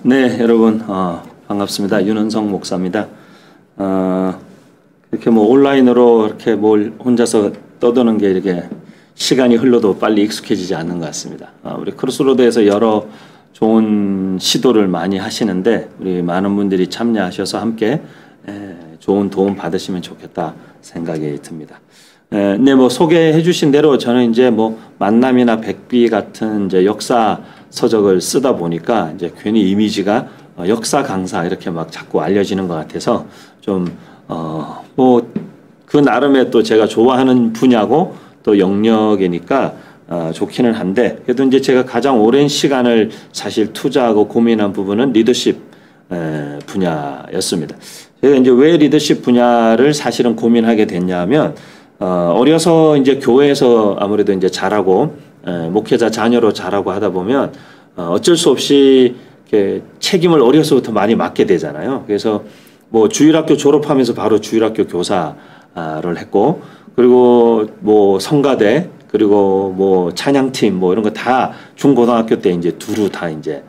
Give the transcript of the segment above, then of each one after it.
네, 여러분 반갑습니다. 윤은성 목사입니다. 이렇게 뭐 온라인으로 이렇게 뭘 혼자서 떠드는 게 이렇게 시간이 흘러도 빨리 익숙해지지 않는 것 같습니다. 우리 크로스로드에서 여러 좋은 시도를 많이 하시는데 우리 많은 분들이 참여하셔서 함께 좋은 도움 받으시면 좋겠다 생각이 듭니다. 네, 뭐 소개해 주신 대로 저는 이제 뭐 만남이나 백비 같은 이제 역사 서적을 쓰다 보니까 이제 괜히 이미지가 역사 강사 이렇게 막 자꾸 알려지는 것 같아서 좀 뭐 그 나름의 또 제가 좋아하는 분야고 또 영역이니까 좋기는 한데 그래도 이제 제가 가장 오랜 시간을 사실 투자하고 고민한 부분은 리더십 분야였습니다. 제가 이제 왜 리더십 분야를 사실은 고민하게 됐냐면 어려서 이제 교회에서 아무래도 이제 자라고 목회자 자녀로 자라고 하다 보면 어쩔 수 없이 이렇게 책임을 어려서부터 많이 맡게 되잖아요. 그래서 뭐 주일학교 졸업하면서 바로 주일학교 교사를 했고 그리고 뭐 성가대 그리고 뭐 찬양팀 뭐 이런 거 다 중고등학교 때 이제 두루 다 이제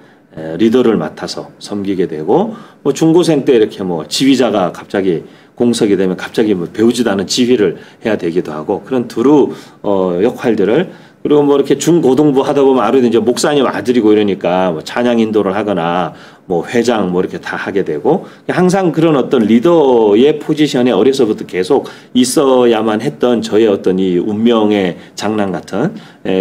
리더를 맡아서 섬기게 되고 뭐 중고생 때 이렇게 뭐 지휘자가 갑자기 공석이 되면 갑자기 뭐 배우지도 않은 지휘를 해야 되기도 하고 그런 두루 역할들을 그리고 뭐 이렇게 중고등부 하다 보면 아무래도 이제 목사님 아들이고 이러니까 뭐 찬양 인도를 하거나 뭐 회장 뭐 이렇게 다 하게 되고 항상 그런 어떤 리더의 포지션에 어려서부터 계속 있어야만 했던 저의 어떤 이 운명의 장난 같은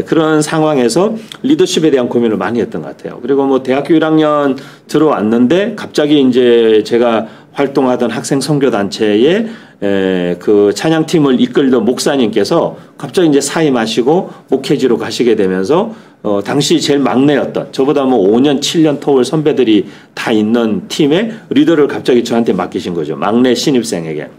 그런 상황에서 리더십에 대한 고민을 많이 했던 것 같아요. 그리고 뭐 대학교 1학년 들어왔는데 갑자기 이제 제가 활동하던 학생 선교단체에 그 찬양팀을 이끌던 목사님께서 갑자기 이제 사임하시고 목회지로 가시게 되면서 당시 제일 막내였던 저보다 뭐 5년, 7년 터울 선배들이 다 있는 팀의 리더를 갑자기 저한테 맡기신 거죠. 막내 신입생에게.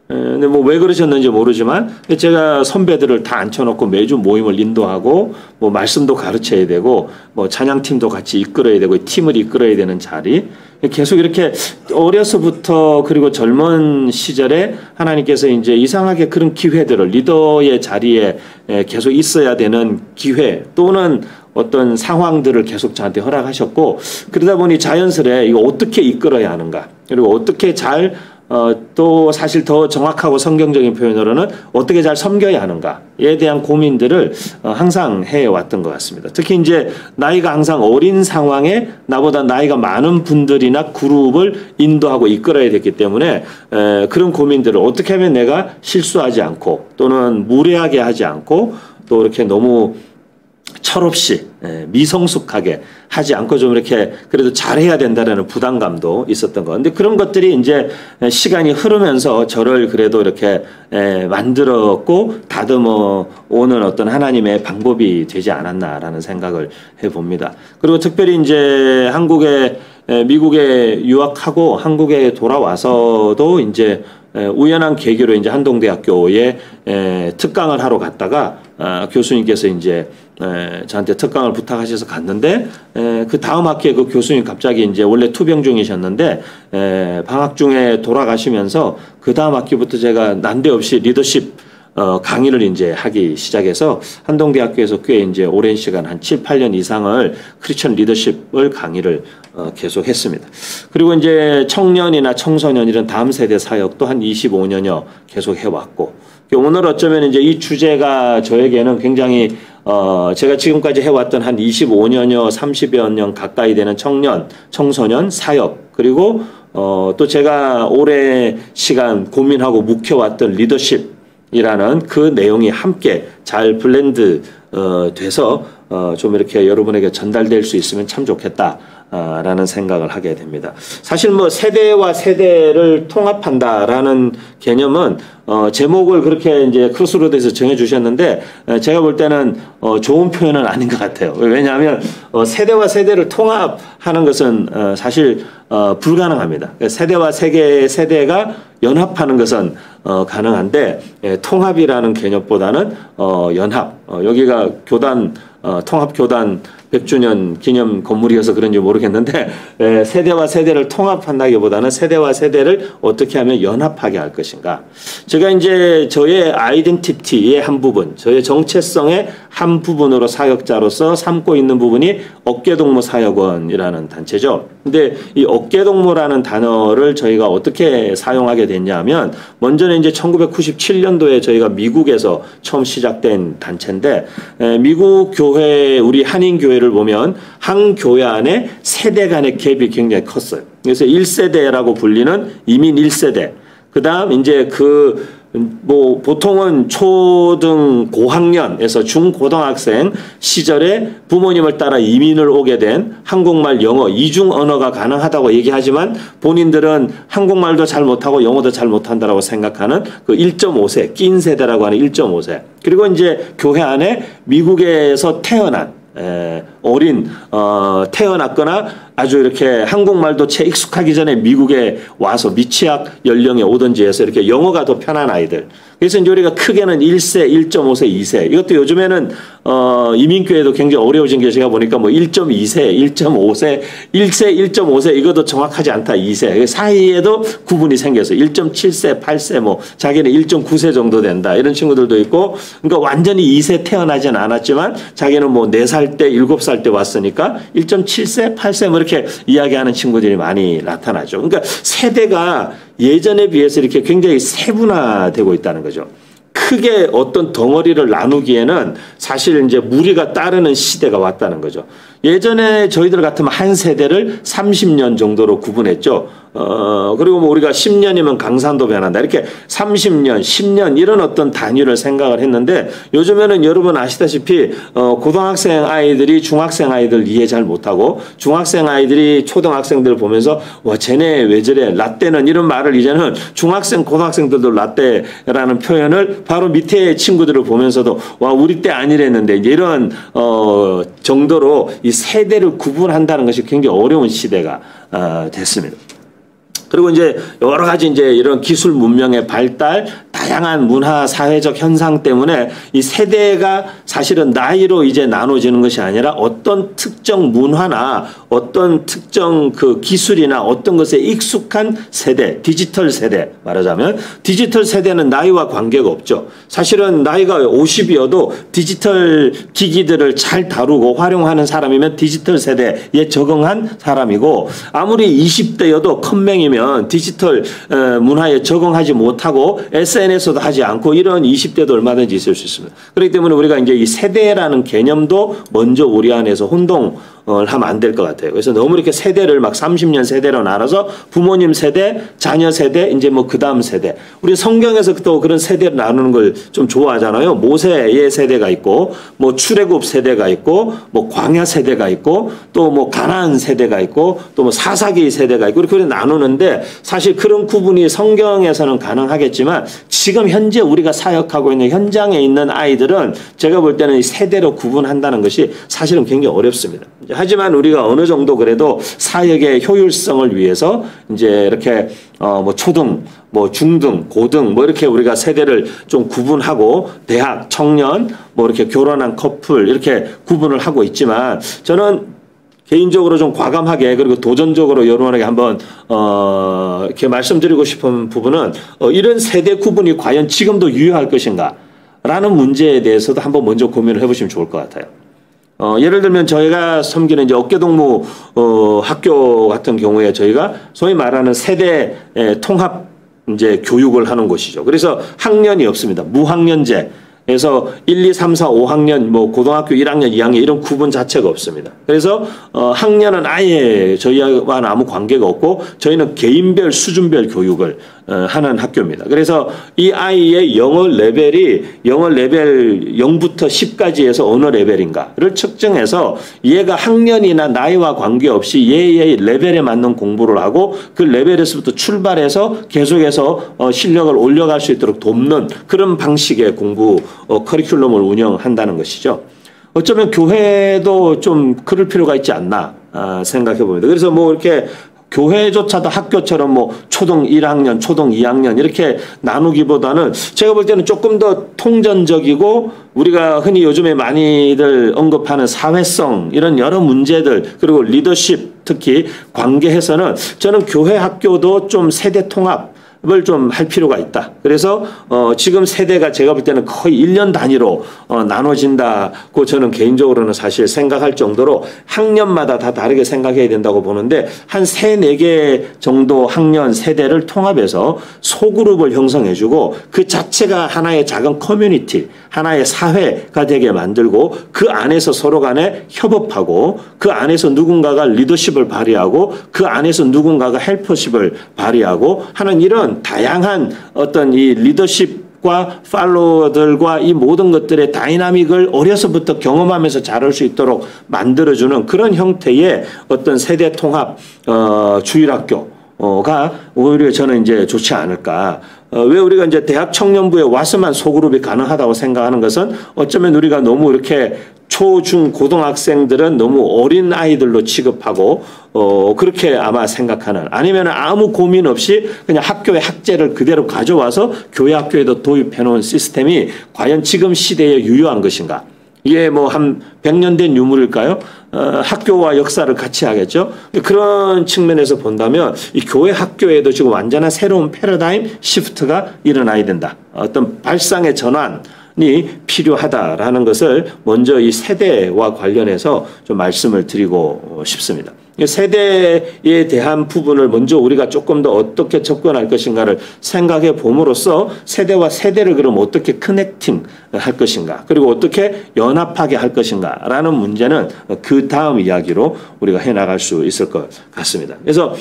근데 뭐 왜 그러셨는지 모르지만 제가 선배들을 다 앉혀놓고 매주 모임을 인도하고 뭐 말씀도 가르쳐야 되고 뭐 찬양팀도 같이 이끌어야 되고 팀을 이끌어야 되는 자리 계속 이렇게 어려서부터 그리고 젊은 시절에 하나님께서 이제 이상하게 그런 기회들을 리더의 자리에 계속 있어야 되는 기회 또는 어떤 상황들을 계속 저한테 허락하셨고 그러다 보니 자연스레 이거 어떻게 이끌어야 하는가 그리고 어떻게 잘 또 사실 더 정확하고 성경적인 표현으로는 어떻게 잘 섬겨야 하는가에 대한 고민들을 항상 해왔던 것 같습니다. 특히 이제 나이가 항상 어린 상황에 나보다 나이가 많은 분들이나 그룹을 인도하고 이끌어야 됐기 때문에 그런 고민들을 어떻게 하면 내가 실수하지 않고 또는 무례하게 하지 않고 또 이렇게 너무 철없이 미성숙하게 하지 않고 좀 이렇게 그래도 잘해야 된다라는 부담감도 있었던 거. 근데 그런 것들이 이제 시간이 흐르면서 저를 그래도 이렇게 만들었고 다듬어 오는 어떤 하나님의 방법이 되지 않았나라는 생각을 해봅니다. 그리고 특별히 이제 미국에 유학하고 한국에 돌아와서도 이제 우연한 계기로 이제 한동대학교에 특강을 하러 갔다가 교수님께서 이제 저한테 특강을 부탁하셔서 갔는데 그 다음 학기에 그 교수님 갑자기 이제 원래 투병 중이셨는데 방학 중에 돌아가시면서 그 다음 학기부터 제가 난데없이 리더십 강의를 이제 하기 시작해서 한동대학교에서 꽤 이제 오랜 시간 한 7, 8년 이상을 크리스천 리더십을 강의를 계속 했습니다. 그리고 이제 청년이나 청소년 이런 다음 세대 사역도 한 25년여 계속 해왔고 오늘 어쩌면 이제 이 주제가 저에게는 굉장히 제가 지금까지 해왔던 한 25년여 30여 년 가까이 되는 청년, 청소년, 사역 그리고 또 제가 오래 시간 고민하고 묵혀왔던 리더십이라는 그 내용이 함께 잘 블렌드 돼서 좀 이렇게 여러분에게 전달될 수 있으면 참 좋겠다. 라는 생각을 하게 됩니다. 사실 뭐 세대와 세대를 통합한다라는 개념은 제목을 그렇게 이제 크로스로드에서 정해주셨는데 제가 볼 때는 좋은 표현은 아닌 것 같아요. 왜냐하면 세대와 세대를 통합하는 것은 사실 불가능합니다. 세대와 세대가 연합하는 것은 가능한데 통합이라는 개념보다는 연합 여기가 교단 통합교단 100주년 기념 건물이어서 그런지 모르겠는데 세대와 세대를 통합한다기보다는 세대와 세대를 어떻게 하면 연합하게 할 것인가. 제가 이제 저의 아이덴티티의 한 부분, 저의 정체성의 한 부분으로 사역자로서 삼고 있는 부분이 어깨동무 사역원이라는 단체죠. 근데 이 어깨동무라는 단어를 저희가 어떻게 사용하게 됐냐 하면 먼저는 이제 1997년도에 저희가 미국에서 처음 시작된 단체인데 미국 교회, 우리 한인 교회를 보면 한 교회 안에 세대 간의 갭이 굉장히 컸어요. 그래서 1세대라고 불리는 이민 1세대. 그다음 이제 뭐 보통은 초등 고학년에서 중고등학생 시절에 부모님을 따라 이민을 오게 된 한국말 영어 이중 언어가 가능하다고 얘기하지만 본인들은 한국말도 잘 못하고 영어도 잘 못한다라고 생각하는 그 1.5세 낀 세대라고 하는 1.5세. 그리고 이제 교회 안에 미국에서 태어난 태어났거나 아주 이렇게 한국말도 채 익숙하기 전에 미국에 와서 미취학 연령에 오든지 해서 이렇게 영어가 더 편한 아이들. 그래서 이제 우리가 크게는 1세, 1.5세, 2세. 이것도 요즘에는 이민교회도 굉장히 어려워진 게 제가 보니까 뭐 1.2세, 1.5세, 1세, 1.5세 이것도 정확하지 않다. 2세. 사이에도 구분이 생겨서 1.7세, 8세 뭐 자기는 1.9세 정도 된다. 이런 친구들도 있고 그러니까 완전히 2세 태어나진 않았지만 자기는 뭐 4살 때, 7살 때 왔으니까 1.7세, 8세 뭐 이렇게 이야기하는 친구들이 많이 나타나죠. 그러니까 세대가 예전에 비해서 이렇게 굉장히 세분화되고 있다는 거죠. 크게 어떤 덩어리를 나누기에는 사실 이제 무리가 따르는 시대가 왔다는 거죠. 예전에 저희들 같으면 한 세대를 30년 정도로 구분했죠. 그리고 뭐 우리가 10년이면 강산도 변한다. 이렇게 30년, 10년 이런 어떤 단위를 생각을 했는데 요즘에는 여러분 아시다시피 고등학생 아이들이 중학생 아이들 이해 잘 못하고 중학생 아이들이 초등학생들 보면서 와 쟤네 왜 저래 라떼는 이런 말을 이제는 중학생 고등학생들도 라떼라는 표현을 바로 밑에 친구들을 보면서도 와 우리 때 아니랬는데 이제 이런 정도로 이 세대를 구분한다는 것이 굉장히 어려운 시대가 됐습니다. 그리고 이제 여러 가지 이제 이런 기술 문명의 발달, 다양한 문화 사회적 현상 때문에 이 세대가 사실은 나이로 이제 나눠지는 것이 아니라 어떤 특정 문화나 어떤 특정 그 기술이나 어떤 것에 익숙한 세대, 디지털 세대 말하자면 디지털 세대는 나이와 관계가 없죠. 사실은 나이가 50이어도 디지털 기기들을 잘 다루고 활용하는 사람이면 디지털 세대에 적응한 사람이고 아무리 20대여도 컴맹이면 디지털 문화에 적응하지 못하고 SNS도 하지 않고 이런 20대도 얼마든지 있을 수 있습니다. 그렇기 때문에 우리가 이제 이 세대라는 개념도 먼저 우리 안에서 혼동을 하면 안 될 것 같아요. 그래서 너무 이렇게 세대를 막 30년 세대로 나눠서 부모님 세대, 자녀 세대, 이제 뭐 그 다음 세대. 우리 성경에서 또 그런 세대를 나누는 걸 좀 좋아하잖아요. 모세의 세대가 있고, 뭐 출애굽 세대가 있고, 뭐 광야 세대가 있고, 또 뭐 가나안 세대가 있고, 또 뭐 사사기 세대가 있고 이렇게 나누는데 사실 그런 구분이 성경에서는 가능하겠지만 지금 현재 우리가 사역하고 있는 현장에 있는 아이들은 제가 볼 때는 이 세대로 구분한다는 것이 사실은 굉장히 어렵습니다. 하지만 우리가 어느 정도 그래도 사역의 효율성을 위해서 이제 이렇게 뭐 초등, 뭐 중등, 고등 뭐 이렇게 우리가 세대를 좀 구분하고 대학, 청년, 뭐 이렇게 결혼한 커플 이렇게 구분을 하고 있지만 저는 개인적으로 좀 과감하게 그리고 도전적으로 여러분에게 한번 이렇게 말씀드리고 싶은 부분은 이런 세대 구분이 과연 지금도 유효할 것인가 라는 문제에 대해서도 한번 먼저 고민을 해보시면 좋을 것 같아요. 예를 들면 저희가 섬기는 이제 어깨동무 학교 같은 경우에 저희가 소위 말하는 세대 통합 이제 교육을 하는 곳이죠. 그래서 학년이 없습니다. 무학년제. 그래서 1, 2, 3, 4, 5학년, 뭐 고등학교 1학년, 2학년 이런 구분 자체가 없습니다. 그래서 학년은 아예 저희와는 아무 관계가 없고 저희는 개인별 수준별 교육을 하는 학교입니다. 그래서 이 아이의 영어 레벨이 영어 레벨 0부터 10까지 해서 어느 레벨인가를 측정해서 얘가 학년이나 나이와 관계없이 얘의 레벨에 맞는 공부를 하고 그 레벨에서부터 출발해서 계속해서 실력을 올려갈 수 있도록 돕는 그런 방식의 공부 커리큘럼을 운영한다는 것이죠. 어쩌면 교회도 좀 그럴 필요가 있지 않나 생각해 봅니다. 그래서 뭐 이렇게 교회조차도 학교처럼 뭐 초등 1학년, 초등 2학년 이렇게 나누기보다는 제가 볼 때는 조금 더 통전적이고 우리가 흔히 요즘에 많이들 언급하는 사회성 이런 여러 문제들 그리고 리더십 특히 관계에서는 저는 교회 학교도 좀 세대 통합 을 좀 할 필요가 있다. 그래서 지금 세대가 제가 볼 때는 거의 1년 단위로 나눠진다고 저는 개인적으로는 사실 생각할 정도로 학년마다 다 다르게 생각해야 된다고 보는데 한 3, 4개 정도 학년 세대를 통합해서 소그룹을 형성해주고 그 자체가 하나의 작은 커뮤니티, 하나의 사회가 되게 만들고 그 안에서 서로 간에 협업하고 그 안에서 누군가가 리더십을 발휘하고 그 안에서 누군가가 헬퍼십을 발휘하고 하는 이런 다양한 어떤 이 리더십과 팔로워들과 이 모든 것들의 다이나믹을 어려서부터 경험하면서 자랄 수 있도록 만들어주는 그런 형태의 어떤 세대 통합 주일학교가 오히려 저는 이제 좋지 않을까. 왜 우리가 이제 대학 청년부에 와서만 소그룹이 가능하다고 생각하는 것은 어쩌면 우리가 너무 이렇게 초, 중, 고등학생들은 너무 어린 아이들로 취급하고 그렇게 아마 생각하는 아니면 아무 고민 없이 그냥 학교의 학제를 그대로 가져와서 교회 학교에도 도입해 놓은 시스템이 과연 지금 시대에 유효한 것인가? 이게 뭐 한 100년 된 유물일까요? 학교와 역사를 같이 하겠죠. 그런 측면에서 본다면 이 교회 학교에도 지금 완전한 새로운 패러다임 시프트가 일어나야 된다. 어떤 발상의 전환 이 필요하다라는 것을 먼저 이 세대와 관련해서 좀 말씀을 드리고 싶습니다. 세대에 대한 부분을 먼저 우리가 조금 더 어떻게 접근할 것인가를 생각해 봄으로써 세대와 세대를 그럼 어떻게 커넥팅 할 것인가 그리고 어떻게 연합하게 할 것인가라는 문제는 그 다음 이야기로 우리가 해나갈 수 있을 것 같습니다. 그래서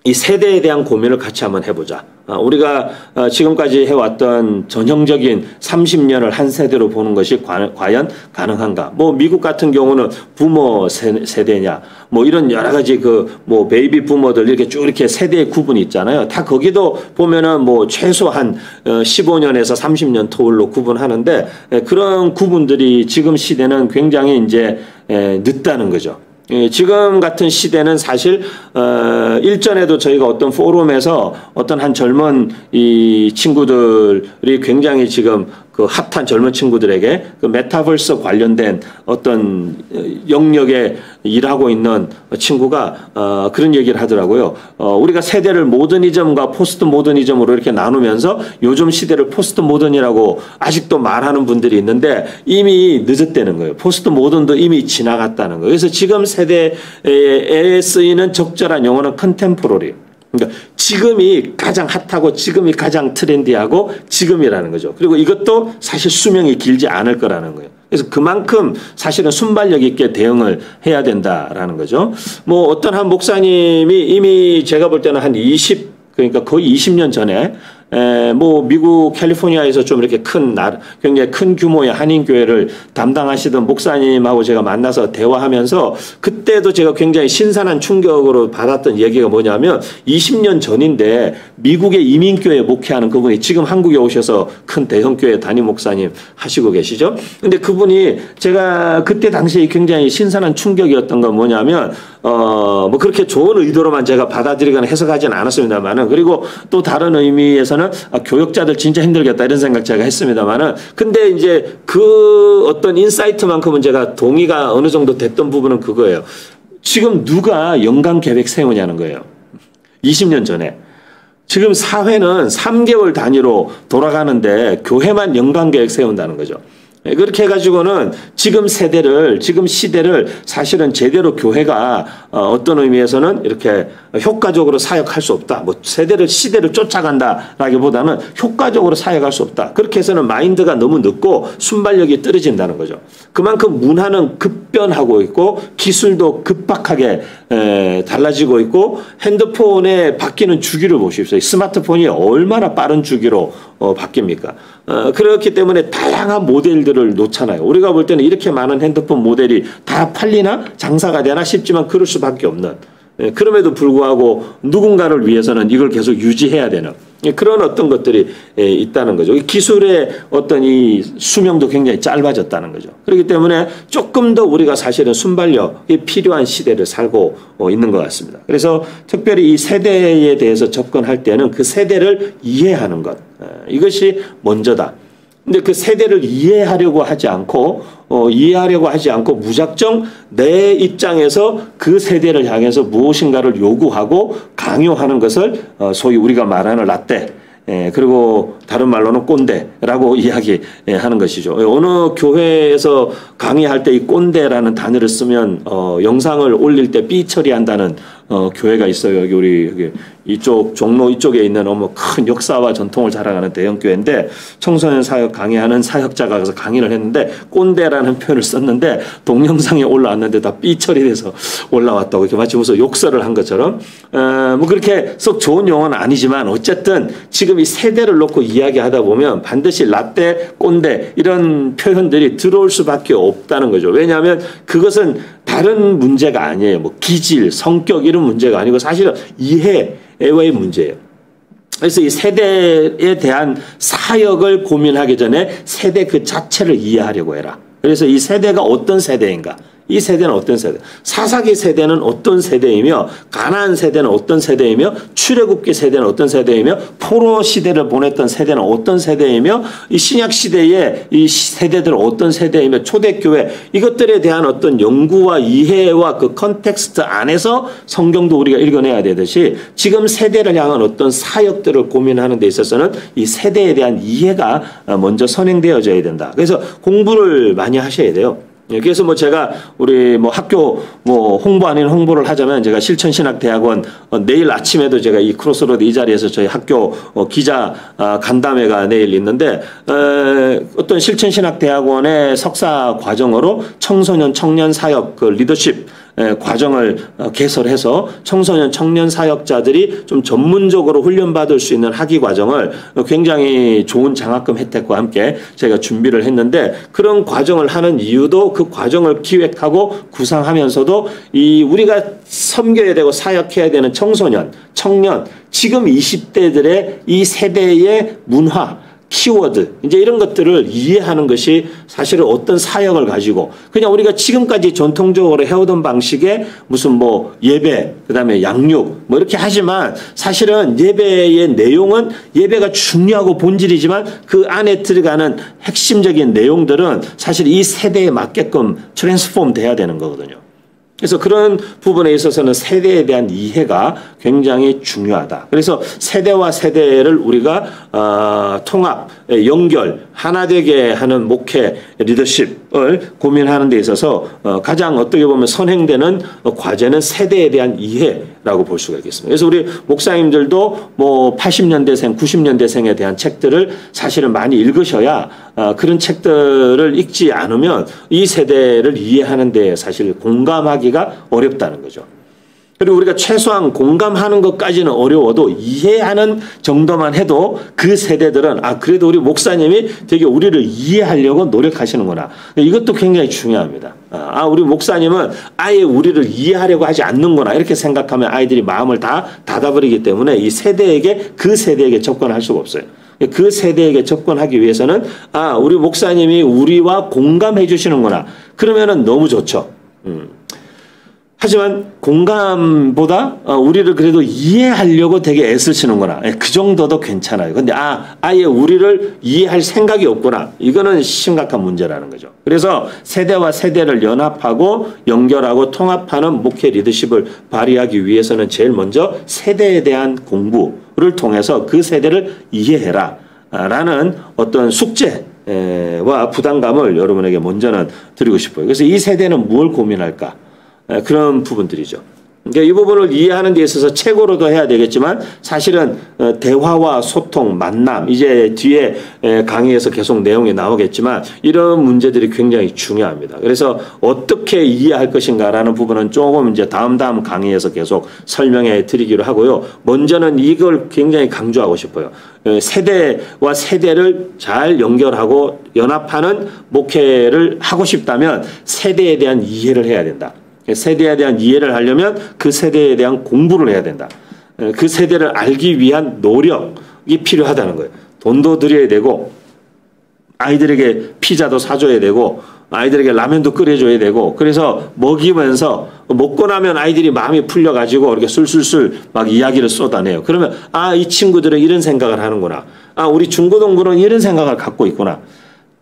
이 세대에 대한 고민을 같이 한번 해보자. 우리가 지금까지 해왔던 전형적인 30년을 한 세대로 보는 것이 과연 가능한가? 뭐 미국 같은 경우는 부모 세대냐, 뭐 이런 여러 가지 뭐 베이비 부모들 이렇게 쭉 이렇게 세대의 구분이 있잖아요. 다 거기도 보면은 뭐 최소한 15년에서 30년 터울로 구분하는데 그런 구분들이 지금 시대는 굉장히 이제 늦다는 거죠. 지금 같은 시대는 사실 일전에도 저희가 어떤 포럼에서 어떤 한 젊은 이 친구들이 굉장히 지금 그 핫한 젊은 친구들에게 그 메타버스 관련된 어떤 영역에 일하고 있는 친구가 그런 얘기를 하더라고요. 우리가 세대를 모더니즘과 포스트 모더니즘으로 이렇게 나누면서 요즘 시대를 포스트 모던이라고 아직도 말하는 분들이 있는데 이미 늦었다는 거예요. 포스트 모던도 이미 지나갔다는 거예요. 그래서 지금 세대에 쓰이는 적절한 용어는 컨템포러리. 그러니까 지금이 가장 핫하고 지금이 가장 트렌디하고 지금이라는 거죠. 그리고 이것도 사실 수명이 길지 않을 거라는 거예요. 그래서 그만큼 사실은 순발력 있게 대응을 해야 된다라는 거죠. 뭐 어떤 한 목사님이 이미 제가 볼 때는 한 20, 그러니까 거의 20년 전에 뭐 미국 캘리포니아에서 좀 이렇게 굉장히 큰 규모의 한인교회를 담당하시던 목사님하고 제가 만나서 대화하면서 그때도 제가 굉장히 신선한 충격으로 받았던 얘기가 뭐냐면 20년 전인데 미국의 이민교회 목회하는 그분이 지금 한국에 오셔서 큰 대형교회 담임 목사님 하시고 계시죠. 근데 그분이 제가 그때 당시에 굉장히 신선한 충격이었던 건 뭐냐면 뭐 그렇게 좋은 의도로만 제가 받아들이거나 해석하지는 않았습니다만은 그리고 또 다른 의미에서는 교역자들 진짜 힘들겠다 이런 생각 제가 했습니다만은 근데 이제 그 어떤 인사이트만큼은 제가 동의가 어느 정도 됐던 부분은 그거예요. 지금 누가 연간 계획 세우냐는 거예요. 20년 전에. 지금 사회는 3개월 단위로 돌아가는데 교회만 연간 계획 세운다는 거죠. 그렇게 해가지고는 지금 세대를, 지금 시대를 사실은 제대로 교회가 어떤 의미에서는 이렇게 효과적으로 사역할 수 없다. 뭐 세대를, 시대를 쫓아간다라기보다는 효과적으로 사역할 수 없다. 그렇게 해서는 마인드가 너무 늦고 순발력이 떨어진다는 거죠. 그만큼 문화는 급변하고 있고 기술도 급박하게 달라지고 있고 핸드폰에 바뀌는 주기를 보십시오. 스마트폰이 얼마나 빠른 주기로 바뀝니까? 그렇기 때문에 다양한 모델들을 놓잖아요. 우리가 볼 때는 이렇게 많은 핸드폰 모델이 다 팔리나 장사가 되나 싶지만 그럴 수밖에 없는 그럼에도 불구하고 누군가를 위해서는 이걸 계속 유지해야 되는 그런 어떤 것들이 있다는 거죠. 기술의 어떤 이 수명도 굉장히 짧아졌다는 거죠. 그렇기 때문에 조금 더 우리가 사실은 순발력이 필요한 시대를 살고 있는 것 같습니다. 그래서 특별히 이 세대에 대해서 접근할 때는 그 세대를 이해하는 것, 이것이 먼저다. 근데 그 세대를 이해하려고 하지 않고 무작정 내 입장에서 그 세대를 향해서 무엇인가를 요구하고 강요하는 것을 소위 우리가 말하는 라떼, 그리고 다른 말로는 꼰대라고 이야기하는 것이죠. 어느 교회에서 강의할 때 이 꼰대라는 단어를 쓰면 영상을 올릴 때 삐 처리한다는 교회가 있어요. 여기 이쪽 종로 이쪽에 있는 너무 큰 역사와 전통을 자랑하는 대형 교회인데 청소년 사역 강의하는 사역자가 가서 강의를 했는데 꼰대라는 표현을 썼는데 동영상에 올라왔는데 다 삐 처리돼서 올라왔다고 이렇게 마치 무슨 욕설을 한 것처럼 뭐 그렇게 썩 좋은 용어는 아니지만 어쨌든 지금 이 세대를 놓고 이야기하다 보면 반드시 라떼, 꼰대 이런 표현들이 들어올 수밖에 없다는 거죠. 왜냐하면 그것은 다른 문제가 아니에요. 뭐 기질, 성격 이런 문제가 아니고 사실은 이해의 문제예요. 그래서 이 세대에 대한 사역을 고민하기 전에 세대 그 자체를 이해하려고 해라. 그래서 이 세대가 어떤 세대인가? 이 세대는 어떤 세대? 사사기 세대는 어떤 세대이며 가나안 세대는 어떤 세대이며 출애굽기 세대는 어떤 세대이며 포로 시대를 보냈던 세대는 어떤 세대이며 이 신약 시대의 이 세대들은 어떤 세대이며 초대교회 이것들에 대한 어떤 연구와 이해와 그 컨텍스트 안에서 성경도 우리가 읽어내야 되듯이 지금 세대를 향한 어떤 사역들을 고민하는 데 있어서는 이 세대에 대한 이해가 먼저 선행되어져야 된다. 그래서 공부를 많이 하셔야 돼요. 그래서 뭐 제가 우리 뭐 학교 뭐 홍보 아닌 홍보를 하자면 제가 실천신학대학원 내일 아침에도 제가 이 크로스로드 이 자리에서 저희 학교 기자 간담회가 내일 있는데 어떤 실천신학대학원의 석사 과정으로 청소년 청년 사역 그 리더십 과정을 개설해서 청소년 청년 사역자들이 좀 전문적으로 훈련받을 수 있는 학위 과정을 굉장히 좋은 장학금 혜택과 함께 제가 준비를 했는데 그런 과정을 하는 이유도 그 과정을 기획하고 구상하면서도 이 우리가 섬겨야 되고 사역해야 되는 청소년, 청년, 지금 20대들의 이 세대의 문화 키워드 이제 이런 것들을 이해하는 것이 사실은 어떤 사역을 가지고 그냥 우리가 지금까지 전통적으로 해오던 방식의 무슨 뭐 예배 그다음에 양육 뭐 이렇게 하지만 사실은 예배의 내용은 예배가 중요하고 본질이지만 그 안에 들어가는 핵심적인 내용들은 사실 이 세대에 맞게끔 트랜스폼 돼야 되는 거거든요. 그래서 그런 부분에 있어서는 세대에 대한 이해가 굉장히 중요하다. 그래서 세대와 세대를 우리가 통합, 연결, 하나 되게 하는 목회, 리더십을 고민하는 데 있어서 가장 어떻게 보면 선행되는 과제는 세대에 대한 이해라고 볼 수가 있겠습니다. 그래서 우리 목사님들도 뭐 80년대생, 90년대생에 대한 책들을 사실은 많이 읽으셔야 그런 책들을 읽지 않으면 이 세대를 이해하는 데 사실 공감하기가 어렵다는 거죠. 그리고 우리가 최소한 공감하는 것까지는 어려워도 이해하는 정도만 해도 그 세대들은 그래도 우리 목사님이 되게 우리를 이해하려고 노력하시는구나. 이것도 굉장히 중요합니다. 우리 목사님은 아예 우리를 이해하려고 하지 않는구나 이렇게 생각하면 아이들이 마음을 다 닫아버리기 때문에 이 세대에게 그 세대에게 접근할 수가 없어요. 그 세대에게 접근하기 위해서는 우리 목사님이 우리와 공감해 주시는구나. 그러면은 너무 좋죠. 하지만 공감보다 우리를 그래도 이해하려고 되게 애쓰시는구나. 그 정도도 괜찮아요. 근데 아예 우리를 이해할 생각이 없구나. 이거는 심각한 문제라는 거죠. 그래서 세대와 세대를 연합하고 연결하고 통합하는 목회 리더십을 발휘하기 위해서는 제일 먼저 세대에 대한 공부를 통해서 그 세대를 이해해라 라는 어떤 숙제와 부담감을 여러분에게 먼저는 드리고 싶어요. 그래서 이 세대는 뭘 고민할까? 그런 부분들이죠. 그러니까 이 부분을 이해하는 데 있어서 책으로도 해야 되겠지만 사실은 대화와 소통, 만남 이제 뒤에 강의에서 계속 내용이 나오겠지만 이런 문제들이 굉장히 중요합니다. 그래서 어떻게 이해할 것인가라는 부분은 조금 이제 다음 강의에서 계속 설명해 드리기로 하고요. 먼저는 이걸 굉장히 강조하고 싶어요. 세대와 세대를 잘 연결하고 연합하는 목회를 하고 싶다면 세대에 대한 이해를 해야 된다. 세대에 대한 이해를 하려면 그 세대에 대한 공부를 해야 된다. 그 세대를 알기 위한 노력이 필요하다는 거예요. 돈도 들여야 되고 아이들에게 피자도 사줘야 되고 아이들에게 라면도 끓여줘야 되고 그래서 먹이면서 먹고 나면 아이들이 마음이 풀려가지고 이렇게 술술술 막 이야기를 쏟아내요. 그러면 이 친구들은 이런 생각을 하는구나. 우리 중고등부는 이런 생각을 갖고 있구나.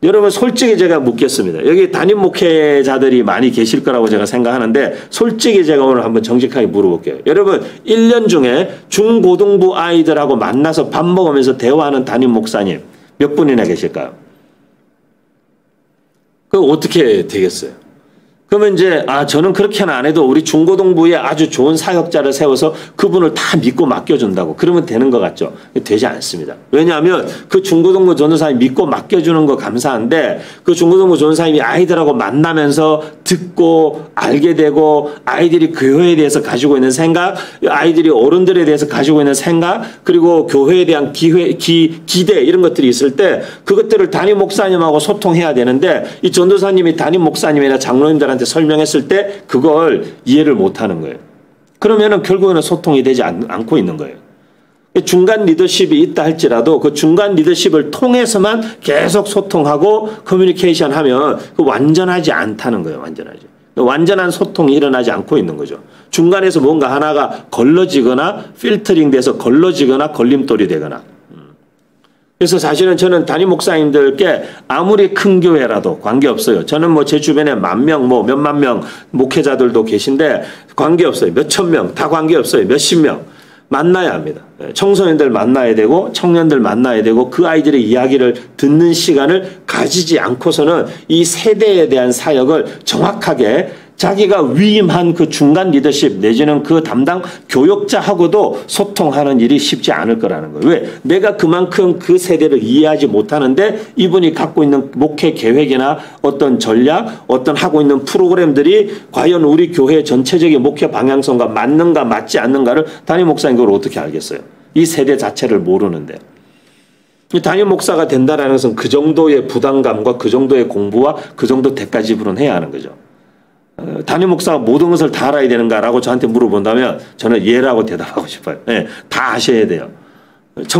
여러분 솔직히 제가 묻겠습니다. 여기 담임 목회자들이 많이 계실 거라고 제가 생각하는데 솔직히 제가 오늘 한번 정직하게 물어볼게요. 여러분 1년 중에 중고등부 아이들하고 만나서 밥 먹으면서 대화하는 담임 목사님 몇 분이나 계실까요? 그럼 어떻게 되겠어요? 그러면 이제 저는 그렇게는 안 해도 우리 중고등부에 아주 좋은 사역자를 세워서 그분을 다 믿고 맡겨준다고 그러면 되는 것 같죠? 되지 않습니다. 왜냐하면 그 중고등부 전도사님 믿고 맡겨주는 거 감사한데 그 중고등부 전도사님이 아이들하고 만나면서 듣고 알게 되고 아이들이 교회에 대해서 가지고 있는 생각, 아이들이 어른들에 대해서 가지고 있는 생각, 그리고 교회에 대한 기대 이런 것들이 있을 때 그것들을 담임 목사님하고 소통해야 되는데 이 전도사님이 담임 목사님이나 장로님들한테 설명했을 때 그걸 이해를 못하는 거예요. 그러면은 결국에는 소통이 되지 않고 있는 거예요. 중간 리더십이 있다 할지라도 그 중간 리더십을 통해서만 계속 소통하고 커뮤니케이션 하면 그 완전하지 않다는 거예요. 완전한 소통이 일어나지 않고 있는 거죠. 중간에서 뭔가 하나가 걸러지거나 필터링 돼서 걸러지거나 걸림돌이 되거나. 그래서 사실은 저는 담임 목사님들께 아무리 큰 교회라도 관계없어요. 저는 뭐 제 주변에 10,000명, 몇만 명 목회자들도 계신데 관계없어요. 몇천 명, 다 관계없어요. 몇십 명. 만나야 합니다. 청소년들 만나야 되고 청년들 만나야 되고 그 아이들의 이야기를 듣는 시간을 가지지 않고서는 이 세대에 대한 사역을 정확하게 자기가 위임한 그 중간 리더십 내지는 그 담당 교역자하고도 소통하는 일이 쉽지 않을 거라는 거예요. 왜? 내가 그만큼 그 세대를 이해하지 못하는데 이분이 갖고 있는 목회 계획이나 어떤 전략, 어떤 하고 있는 프로그램들이 과연 우리 교회 전체적인 목회 방향성과 맞는가 맞지 않는가를 담임 목사님 그걸 어떻게 알겠어요? 이 세대 자체를 모르는데. 담임 목사가 된다는 것은 그 정도의 부담감과 그 정도의 공부와 그 정도 대가 지불은 해야 하는 거죠. 담임 목사가 모든 것을 다 알아야 되는가라고 저한테 물어본다면 저는 예라고 대답하고 싶어요. 네, 다 아셔야 돼요.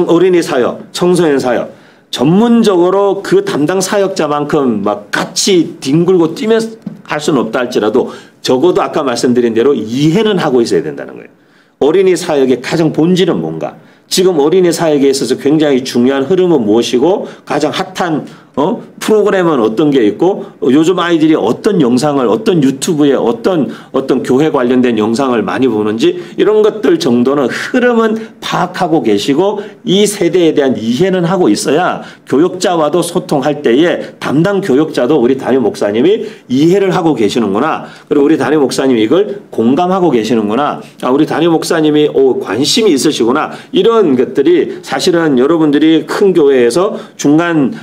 어린이 사역, 청소년 사역 전문적으로 그 담당 사역자만큼 막 같이 뒹굴고 뛰면서 할 수는 없다 할지라도 적어도 아까 말씀드린 대로 이해는 하고 있어야 된다는 거예요. 어린이 사역의 가장 본질은 뭔가? 지금 어린이 사역에 있어서 굉장히 중요한 흐름은 무엇이고 가장 핫한 프로그램은 어떤 게 있고 요즘 아이들이 어떤 영상을 어떤 유튜브에 어떤 교회 관련된 영상을 많이 보는지 이런 것들 정도는 흐름은 파악하고 계시고 이 세대에 대한 이해는 하고 있어야 교역자와도 소통할 때에 담당 교역자도 우리 담임 목사님이 이해를 하고 계시는구나. 그리고 우리 담임 목사님이 이걸 공감하고 계시는구나. 우리 담임 목사님이 관심이 있으시구나. 이런 것들이 사실은 여러분들이 큰 교회에서 중간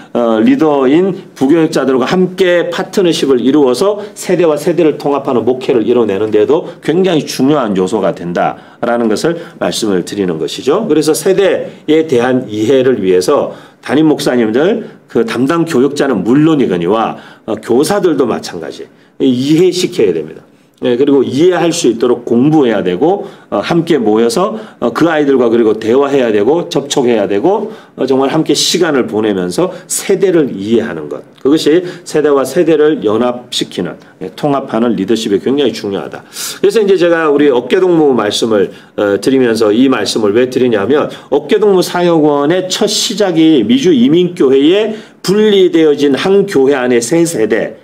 리더인 부교역자들과 함께 파트너십을 이루어서 세대와 세대를 통합하는 목회를 이뤄내는 데도 굉장히 중요한 요소가 된다라는 것을 말씀을 드리는 것이죠. 그래서 세대에 대한 이해를 위해서 담임 목사님들 그 담당 교역자는 물론이거니와 교사들도 마찬가지 이해시켜야 됩니다. 네, 그리고 이해할 수 있도록 공부해야 되고 함께 모여서 그 아이들과 그리고 대화해야 되고 접촉해야 되고 정말 함께 시간을 보내면서 세대를 이해하는 것. 그것이 세대와 세대를 연합시키는 통합하는 리더십이 굉장히 중요하다. 그래서 이제 제가 우리 어깨동무 말씀을 드리면서 이 말씀을 왜 드리냐면 어깨동무 사역원의 첫 시작이 미주 이민교회에 분리되어진 한 교회 안에 세 세대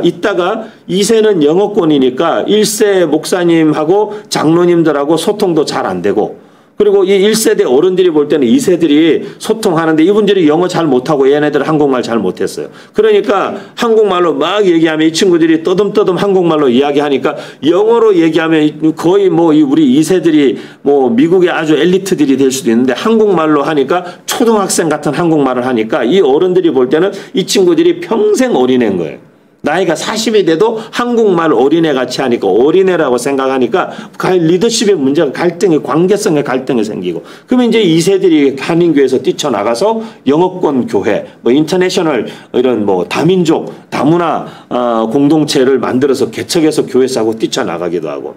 있다가 2세는 영어권이니까 1세 목사님하고 장로님들하고 소통도 잘 안 되고 그리고 이 1세대 어른들이 볼 때는 2세들이 소통하는데 이분들이 영어 잘 못하고 얘네들은 한국말 잘 못했어요. 그러니까 한국말로 막 얘기하면 이 친구들이 떠듬떠듬 한국말로 이야기하니까 영어로 얘기하면 거의 뭐 우리 2세들이 뭐 미국의 아주 엘리트들이 될 수도 있는데 한국말로 하니까 초등학생 같은 한국말을 하니까 이 어른들이 볼 때는 이 친구들이 평생 어린애인 거예요. 나이가 40이 돼도 한국말 어린애 같이 하니까 어린애라고 생각하니까 리더십의 문제가 갈등이 관계성의 갈등이 생기고 그러면 이제 2세들이 한인교회에서 뛰쳐나가서 영어권 교회 뭐 인터내셔널 이런 뭐 다민족 다문화 공동체를 만들어서 개척해서 교회 사고 뛰쳐나가기도 하고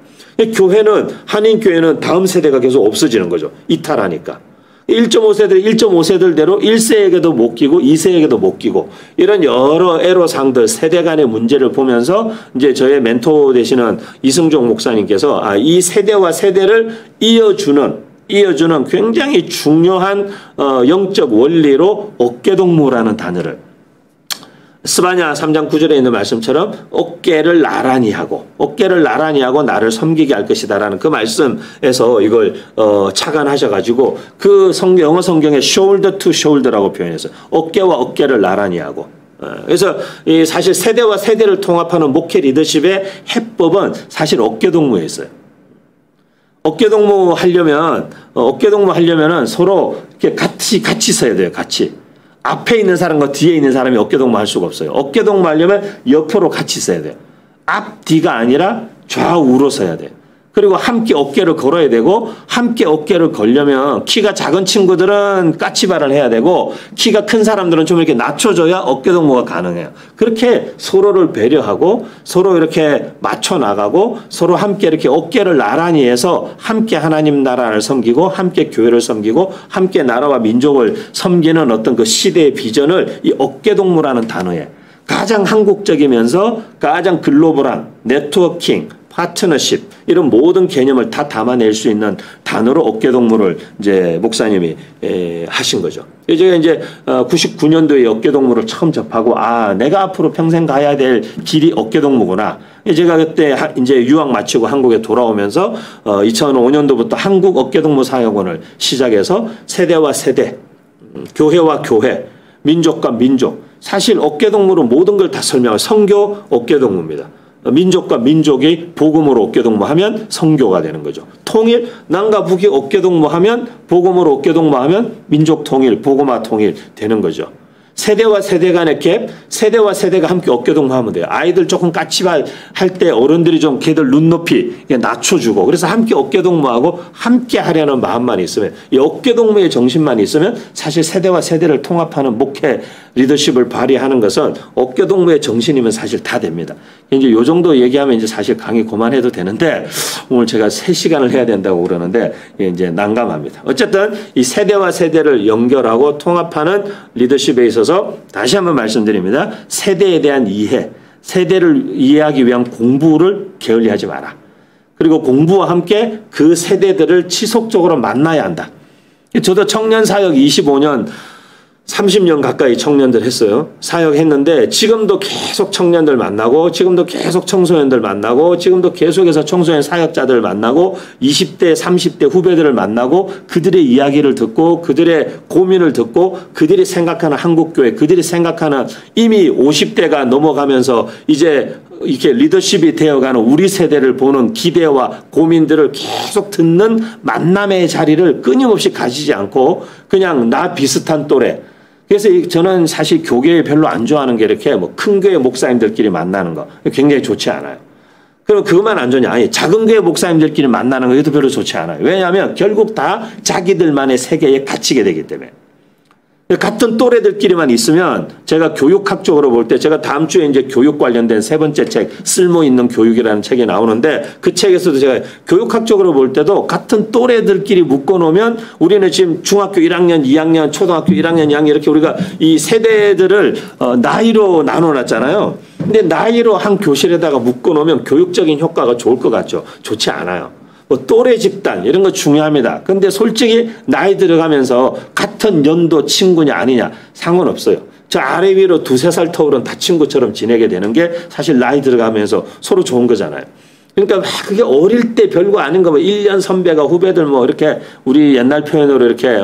교회는 한인교회는 다음 세대가 계속 없어지는 거죠. 이탈하니까. 1.5세대로 1세에게도 못 끼고 2세에게도 못 끼고 이런 여러 애로사항들 세대 간의 문제를 보면서 이제 저의 멘토 되시는 이승종 목사님께서 이 세대와 세대를 이어주는 굉장히 중요한 영적 원리로 어깨동무라는 단어를 스바냐 3장 9절에 있는 말씀처럼 어깨를 나란히 하고 나를 섬기게 할 것이다라는 그 말씀에서 이걸 착안하셔가지고 그 영어 성경에 shoulder to shoulder라고 표현해서 어깨와 어깨를 나란히 하고 그래서 사실 세대와 세대를 통합하는 목회 리더십의 해법은 사실 어깨동무에 있어요. 어깨동무 하려면은 서로 이렇게 같이 서야 돼요. 같이. 앞에 있는 사람과 뒤에 있는 사람이 어깨동무 할 수가 없어요. 어깨동무 하려면 옆으로 같이 서야 돼요. 앞, 뒤가 아니라 좌우로 서야 돼요. 그리고 함께 어깨를 걸어야 되고 함께 어깨를 걸려면 키가 작은 친구들은 까치발을 해야 되고 키가 큰 사람들은 좀 이렇게 낮춰줘야 어깨동무가 가능해요. 그렇게 서로를 배려하고 서로 이렇게 맞춰나가고 서로 함께 이렇게 어깨를 나란히 해서 함께 하나님 나라를 섬기고 함께 교회를 섬기고 함께 나라와 민족을 섬기는 어떤 그 시대의 비전을 이 어깨동무라는 단어에 가장 한국적이면서 가장 글로벌한 네트워킹 파트너십 이런 모든 개념을 다 담아낼 수 있는 단어로 어깨동무를 이제 목사님이 하신 거죠. 제가 이제 99년도에 어깨동무를 처음 접하고 내가 앞으로 평생 가야 될 길이 어깨동무구나. 제가 그때 이제 유학 마치고 한국에 돌아오면서 2005년도부터 한국 어깨동무 사역원을 시작해서 세대와 세대, 교회와 교회, 민족과 민족. 사실 어깨동무로 모든 걸 다 설명할 선교 어깨동무입니다. 민족과 민족이 복음으로 어깨동무하면 선교가 되는 거죠. 통일, 남과 북이 어깨동무하면 복음으로 어깨동무하면 민족 통일, 복음화 통일 되는 거죠. 세대와 세대 간의 갭, 세대와 세대가 함께 어깨동무하면 돼요. 아이들 조금 까치발 할 때 어른들이 좀 걔들 눈높이 낮춰주고 그래서 함께 어깨동무하고 함께 하려는 마음만 있으면 이 어깨동무의 정신만 있으면 사실 세대와 세대를 통합하는 목회 리더십을 발휘하는 것은 어깨동무의 정신이면 사실 다 됩니다. 이제 요 정도 얘기하면 이제 사실 강의 그만해도 되는데 오늘 제가 3시간을 해야 된다고 그러는데 이제 난감합니다. 어쨌든 이 세대와 세대를 연결하고 통합하는 리더십에 있어서 다시 한번 말씀드립니다. 세대에 대한 이해, 세대를 이해하기 위한 공부를 게을리하지 마라. 그리고 공부와 함께 그 세대들을 지속적으로 만나야 한다. 저도 청년 사역 25년 30년 가까이 청년들 했어요. 사역했는데 지금도 계속 청년들 만나고 지금도 계속 청소년들 만나고 지금도 계속해서 청소년 사역자들 만나고 20대 30대 후배들을 만나고 그들의 이야기를 듣고 그들의 고민을 듣고 그들이 생각하는 한국교회 그들이 생각하는 이미 50대가 넘어가면서 이제 이렇게 리더십이 되어가는 우리 세대를 보는 기대와 고민들을 계속 듣는 만남의 자리를 끊임없이 가지지 않고 그냥 나 비슷한 또래 그래서 저는 사실 교계에 별로 안 좋아하는 게 이렇게 뭐 큰 교회 목사님들끼리 만나는 거 굉장히 좋지 않아요. 그럼 그것만 안 좋냐? 아니 작은 교회 목사님들끼리 만나는 거 이것도 별로 좋지 않아요. 왜냐하면 결국 다 자기들만의 세계에 갇히게 되기 때문에. 같은 또래들끼리만 있으면 제가 교육학적으로 볼 때 제가 다음 주에 이제 교육 관련된 3번째 책 쓸모 있는 교육이라는 책이 나오는데 그 책에서도 제가 교육학적으로 볼 때도 같은 또래들끼리 묶어놓으면 우리는 지금 중학교 1학년, 2학년, 초등학교 1학년, 2학년 이렇게 우리가 이 세대들을 나이로 나눠놨잖아요. 근데 나이로 한 교실에다가 묶어놓으면 교육적인 효과가 좋을 것 같죠? 좋지 않아요. 뭐 또래 집단 이런 거 중요합니다. 근데 솔직히 나이 들어가면서 같은 연도 친구냐 아니냐 상관없어요. 저 아래 위로 2-3살 터울은 다 친구처럼 지내게 되는 게 사실 나이 들어가면서 서로 좋은 거잖아요. 그러니까 그게 어릴 때 별거 아닌 거 뭐 1년 선배가 후배들 뭐 이렇게 우리 옛날 표현으로 이렇게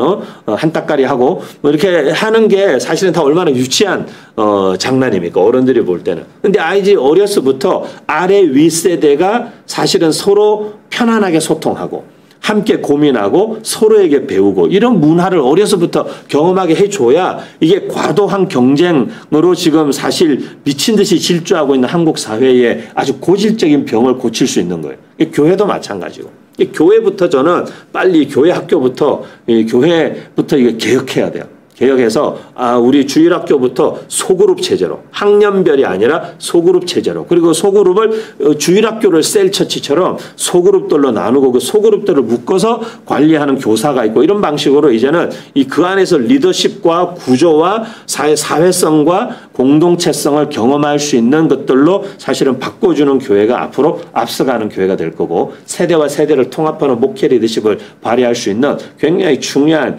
한따까리 하고 뭐 이렇게 하는 게 사실은 다 얼마나 유치한 장난입니까? 어른들이 볼 때는. 근데 아이들이 어려서부터 아래 윗세대가 사실은 서로 편안하게 소통하고 함께 고민하고 서로에게 배우고 이런 문화를 어려서부터 경험하게 해줘야 이게 과도한 경쟁으로 지금 사실 미친 듯이 질주하고 있는 한국 사회에 아주 고질적인 병을 고칠 수 있는 거예요. 교회도 마찬가지고. 교회부터 저는 빨리 교회 학교부터 교회부터 이거 개혁해야 돼요. 개혁해서 우리 주일학교부터 소그룹 체제로 학년별이 아니라 소그룹 체제로 그리고 소그룹을 주일학교를 셀처치처럼 소그룹들로 나누고 그 소그룹들을 묶어서 관리하는 교사가 있고 이런 방식으로 이제는 그 안에서 리더십과 구조와 사회성과 공동체성을 경험할 수 있는 것들로 사실은 바꿔주는 교회가 앞으로 앞서가는 교회가 될 거고 세대와 세대를 통합하는 목회 리더십을 발휘할 수 있는 굉장히 중요한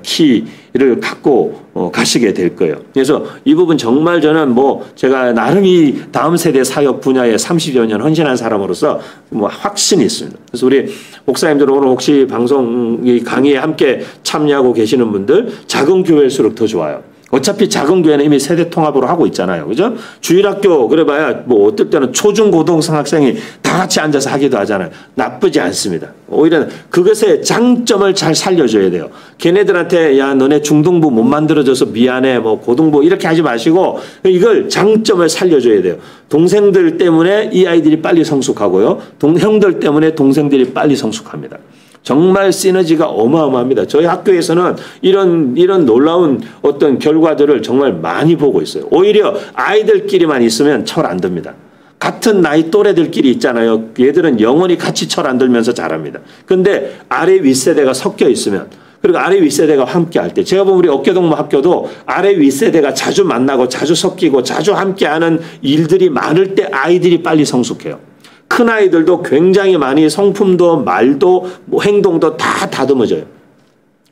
키를 갖고 가시게 될 거예요. 그래서 이 부분 정말 저는 제가 나름 이 다음 세대 사역 분야에 30여 년 헌신한 사람으로서 확신이 있습니다. 그래서 우리 목사님들 오늘 혹시 방송 이 강의에 함께 참여하고 계시는 분들 작은 교회일수록 더 좋아요. 어차피 작은 교회는 이미 세대 통합으로 하고 있잖아요. 그죠? 주일학교 그래봐야 어떨 때는 초중 고등생 학생이 다 같이 앉아서 하기도 하잖아요. 나쁘지 않습니다. 오히려 그것의 장점을 잘 살려줘야 돼요. 걔네들한테 야 너네 중등부 못 만들어줘서 미안해 고등부 이렇게 하지 마시고 이걸 장점을 살려줘야 돼요. 동생들 때문에 이 아이들이 빨리 성숙하고요. 형들 때문에 동생들이 빨리 성숙합니다. 정말 시너지가 어마어마합니다. 저희 학교에서는 이런 놀라운 어떤 결과들을 정말 많이 보고 있어요. 오히려 아이들끼리만 있으면 철 안 듭니다. 같은 나이 또래들끼리 있잖아요. 얘들은 영원히 같이 철 안 들면서 자랍니다. 근데 아래 윗세대가 섞여 있으면 그리고 아래 윗세대가 함께 할 때 제가 보면 우리 어깨동무 학교도 아래 윗세대가 자주 만나고 자주 섞이고 자주 함께하는 일들이 많을 때 아이들이 빨리 성숙해요. 큰 아이들도 굉장히 많이 성품도 말도 행동도 다 다듬어져요.